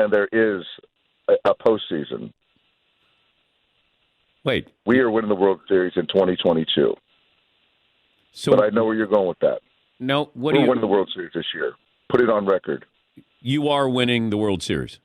and there is a postseason. Wait. We are winning the World Series in 2022. So, but I know where you're going with that. No, We're winning the World Series this year. Put it on record. You are winning the World Series.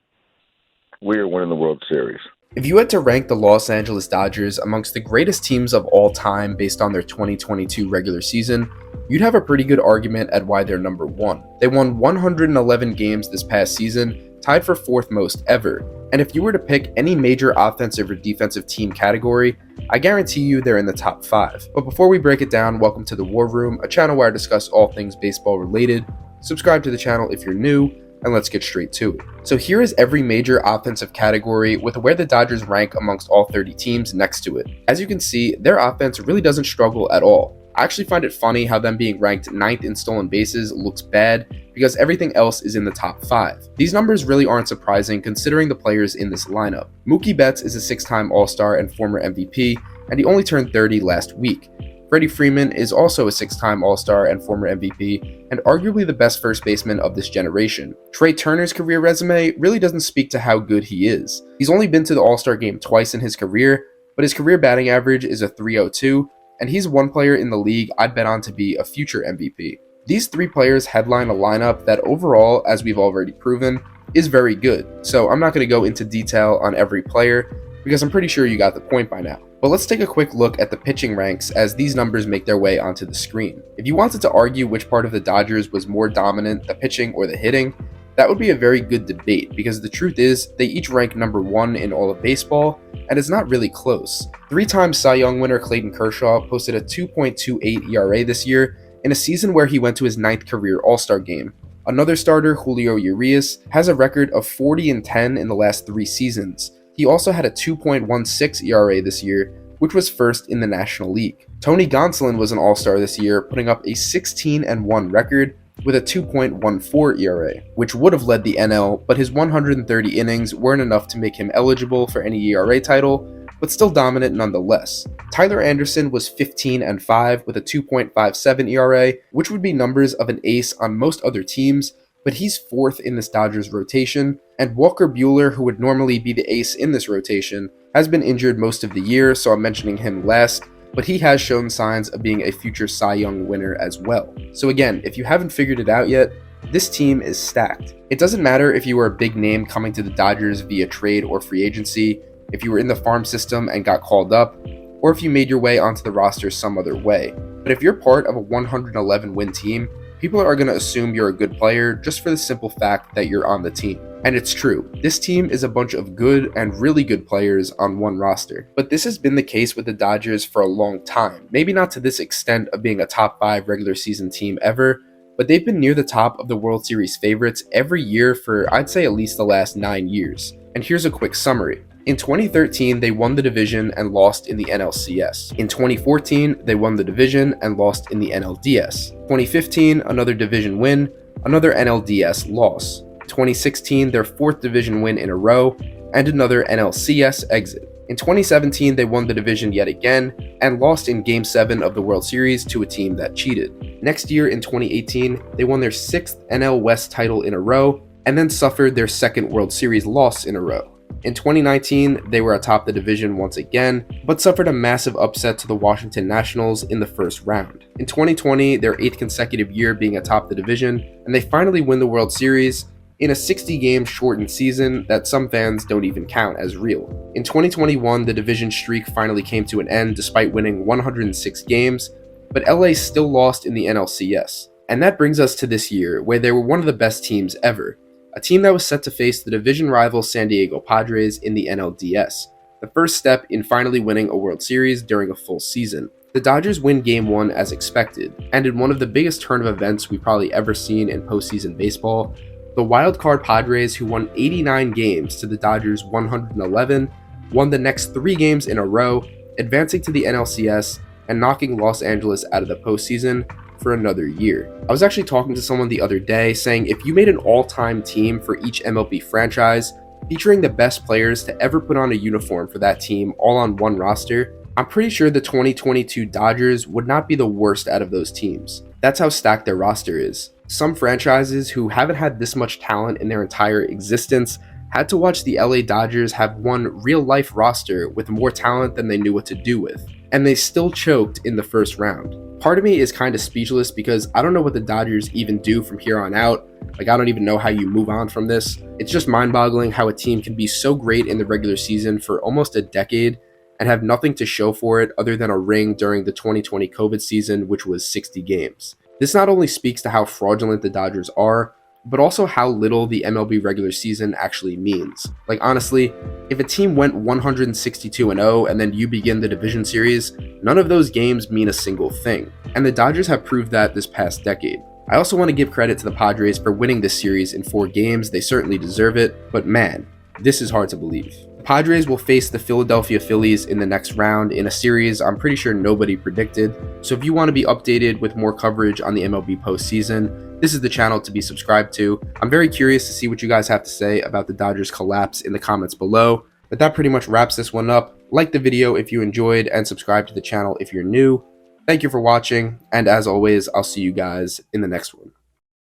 We are winning the World Series. If you had to rank the Los Angeles Dodgers amongst the greatest teams of all time based on their 2022 regular season, you'd have a pretty good argument at why they're number one. They won 111 games this past season, tied for fourth most ever. And if you were to pick any major offensive or defensive team category, I guarantee you they're in the top 5. But before we break it down, welcome to the War Room, a channel where I discuss all things baseball related. Subscribe to the channel if you're new, and let's get straight to it. So here is every major offensive category with where the Dodgers rank amongst all 30 teams next to it. As you can see, their offense really doesn't struggle at all. I actually find it funny how them being ranked 9th in stolen bases looks bad because everything else is in the top 5. These numbers really aren't surprising considering the players in this lineup. Mookie Betts is a 6-time All-Star and former MVP, and he only turned 30 last week. Freddie Freeman is also a 6-time All-Star and former MVP, and arguably the best first baseman of this generation. Trey Turner's career resume really doesn't speak to how good he is. He's only been to the All-Star game twice in his career, but his career batting average is a .302, and he's one player in the league I'd bet on to be a future MVP. These 3 players headline a lineup that overall, as we've already proven, is very good, so I'm not going to go into detail on every player, because I'm pretty sure you got the point by now. But let's take a quick look at the pitching ranks as these numbers make their way onto the screen. If you wanted to argue which part of the Dodgers was more dominant, the pitching or the hitting, that would be a very good debate because the truth is they each rank number 1 in all of baseball, and it's not really close. 3-time Cy Young winner Clayton Kershaw posted a 2.28 ERA this year in a season where he went to his 9th career All-Star game. Another starter, Julio Urias, has a record of 40-10 in the last 3 seasons. He also had a 2.16 ERA this year, which was first in the National League. Tony Gonsolin was an All-Star this year, putting up a 16-1 record with a 2.14 ERA, which would have led the NL, but his 130 innings weren't enough to make him eligible for any ERA title, but still dominant nonetheless. Tyler Anderson was 15-5 with a 2.57 ERA, which would be numbers of an ace on most other teams, but he's 4th in this Dodgers rotation, and Walker Buehler, who would normally be the ace in this rotation, has been injured most of the year, so I'm mentioning him last, but he has shown signs of being a future Cy Young winner as well. So again, if you haven't figured it out yet, this team is stacked. It doesn't matter if you were a big name coming to the Dodgers via trade or free agency, if you were in the farm system and got called up, or if you made your way onto the roster some other way. But if you're part of a 111-win team, people are going to assume you're a good player just for the simple fact that you're on the team. And it's true, this team is a bunch of good and really good players on one roster. But this has been the case with the Dodgers for a long time. Maybe not to this extent of being a top 5 regular season team ever, but they've been near the top of the World Series favorites every year for I'd say at least the last 9 years. And here's a quick summary. In 2013, they won the division and lost in the NLCS. In 2014, they won the division and lost in the NLDS. 2015, another division win, another NLDS loss. 2016, their 4th division win in a row, and another NLCS exit. In 2017, they won the division yet again, and lost in Game 7 of the World Series to a team that cheated. Next year, in 2018, they won their 6th NL West title in a row, and then suffered their 2nd World Series loss in a row. In 2019, they were atop the division once again, but suffered a massive upset to the Washington Nationals in the first round. In 2020, their 8th consecutive year being atop the division, and they finally win the World Series in a 60-game shortened season that some fans don't even count as real. In 2021, the division streak finally came to an end despite winning 106 games, but LA still lost in the NLCS. And that brings us to this year, where they were one of the best teams ever. A team that was set to face the division rival San Diego Padres in the NLDS, the first step in finally winning a World Series during a full season. The Dodgers win Game 1 as expected, and in one of the biggest turn of events we've probably ever seen in postseason baseball, the wildcard Padres, who won 89 games to the Dodgers 111, won the next 3 games in a row, advancing to the NLCS and knocking Los Angeles out of the postseason for another year. I was actually talking to someone the other day saying if you made an all-time team for each MLB franchise, featuring the best players to ever put on a uniform for that team all on one roster, I'm pretty sure the 2022 Dodgers would not be the worst out of those teams. That's how stacked their roster is. Some franchises who haven't had this much talent in their entire existence had to watch the LA Dodgers have one real-life roster with more talent than they knew what to do with, and they still choked in the first round. Part of me is kind of speechless because I don't know what the Dodgers even do from here on out. Like, I don't even know how you move on from this. It's just mind-boggling how a team can be so great in the regular season for almost a decade and have nothing to show for it other than a ring during the 2020 COVID season, which was 60 games. This not only speaks to how fraudulent the Dodgers are, but also how little the MLB regular season actually means. Like, honestly, if a team went 162-0 and then you begin the division series, none of those games mean a single thing. And the Dodgers have proved that this past decade. I also want to give credit to the Padres for winning this series in 4 games. They certainly deserve it, but man, this is hard to believe. The Padres will face the Philadelphia Phillies in the next round in a series I'm pretty sure nobody predicted. So if you want to be updated with more coverage on the MLB postseason, this is the channel to be subscribed to. I'm very curious to see what you guys have to say about the Dodgers collapse in the comments below. But that pretty much wraps this one up. Like the video if you enjoyed and subscribe to the channel if you're new. Thank you for watching, and as always, I'll see you guys in the next one.